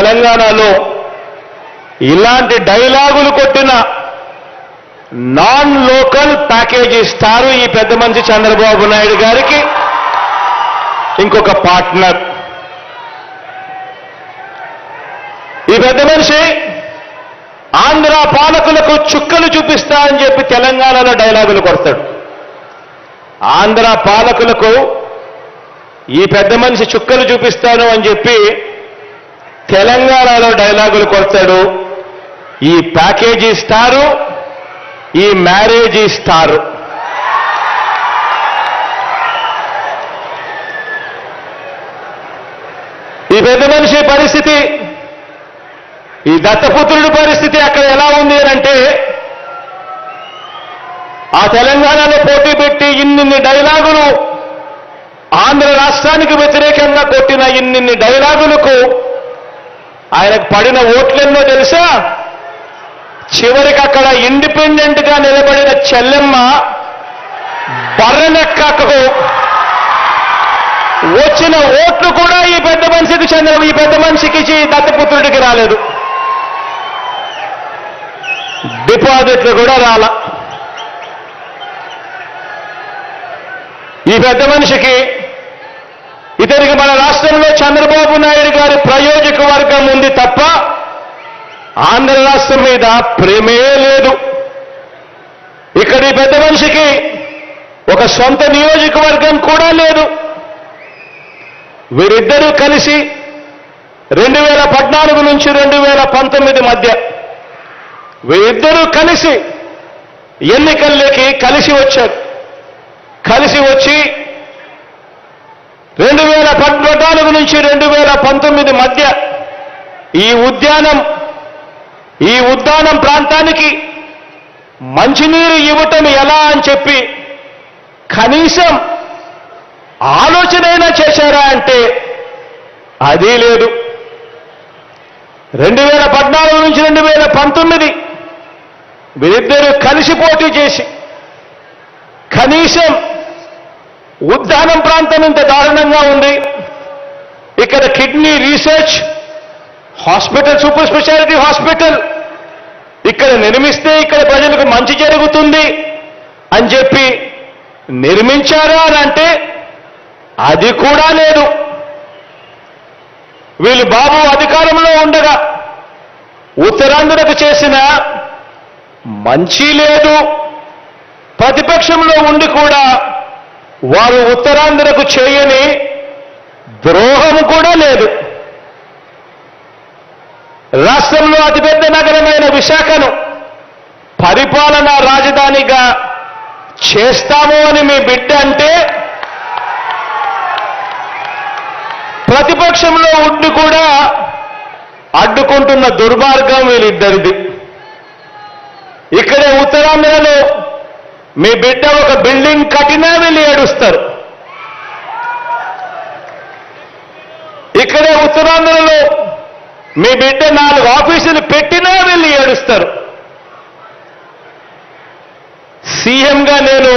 తెలంగాణలో ఇలాంటి డైలాగులు కొట్టిన నాన్ లోకల్ ప్యాకేజ్ ఇస్తారు ఈ పెద్ద మనిషి చంద్రబాబు నాయుడు గారికి ఇంకొక పార్ట్నర్. ఈ పెద్ద మనిషి ఆంధ్ర పాలకులకు చుక్కలు చూపిస్తా అని చెప్పి తెలంగాణలో డైలాగులు కొడతాడు. ఆంధ్ర పాలకులకు ఈ పెద్ద మనిషి చుక్కలు చూపిస్తాను అని చెప్పి తెలంగాణలో డైలాగులు కొడతాడు. ఈ ప్యాకేజీ ఇస్తారు, ఈ మ్యారేజ్ ఇస్తారు. ఈ పెద్ద మనిషి పరిస్థితి, ఈ దత్తపుత్రుడి పరిస్థితి అక్కడ ఎలా ఉంది అంటే, ఆ తెలంగాణలో పోటీ పెట్టి ఇన్నిన్ని డైలాగులు ఆంధ్ర రాష్ట్రానికి వ్యతిరేకంగా కొట్టిన ఇన్నిన్ని డైలాగులకు ఆయనకు పడిన ఓట్లెన్నో తెలుసా? చివరికి అక్కడ ఇండిపెండెంట్ గా నిలబడిన చెల్లెమ్మ బర్రెనెక్కకు వచ్చిన ఓట్లు కూడా ఈ పెద్ద మనిషికి దత్తపుత్రుడికి రాలేదు. డిపాజిట్లు కూడా రాల. ఈ పెద్ద మనిషికి ఇతనికి మన రాష్ట్రంలో చంద్రబాబు నాయుడు గారి ప్రయోజక వర్గం ఉంది తప్ప ఆంధ్ర రాష్ట్రం మీద ప్రేమే లేదు. ఇక్కడ ఈ పెద్ద మనిషికి ఒక సొంత నియోజకవర్గం కూడా లేదు. వీరిద్దరూ కలిసి 2014 నుంచి 2019 మధ్య వీరిద్దరూ కలిసి ఎన్నికల్లోకి కలిసి వచ్చారు. కలిసి వచ్చి 2014 నుంచి 2019 మధ్య ఈ ఉద్యానం ప్రాంతానికి మంచినీరు ఇవ్వటం ఎలా అని చెప్పి కనీసం ఆలోచనైనా చేశారా అంటే అది లేదు. 2014 నుంచి 2019 వీరిద్దరూ కలిసి పోటీ చేసి కనీసం ఉద్యానం ప్రాంతం ఇంత దారుణంగా ఉంది, ఇక్కడ kidney research hospital, super speciality hospital ఇక్కడ నిర్మిస్తే ఇక్కడ ప్రజలకు మంచి జరుగుతుంది అని చెప్పి నిర్మించారా అని అంటే అది కూడా లేదు. వీళ్ళు బాబు అధికారంలో ఉండగా ఉత్తరాంధ్రకు చేసిన మంచి లేదు. ప్రతిపక్షంలో ఉండి కూడా వారు ఉత్తరాంధ్రకు చేయని ద్రోహం కూడా లేదు. రాష్ట్రంలో అతిపెద్ద నగరమైన విశాఖను పరిపాలనా రాజధానిగా చేస్తాము అని మీ బిడ్డ అంటే ప్రతిపక్షంలో ఉండి కూడా అడ్డుకుంటున్న దుర్మార్గం వీళ్ళిద్దరిది. ఇక్కడే ఉత్తరాంధ్రలో మీ బిడ్డ ఒక బిల్డింగ్ కట్టినా వెళ్ళి ఏడుస్తారు. ఇక్కడే ఉత్తరాంధ్రలో మీ బిడ్డ 4 ఆఫీసులు పెట్టినా వెళ్ళి ఏడుస్తారు. సీఎంగా నేను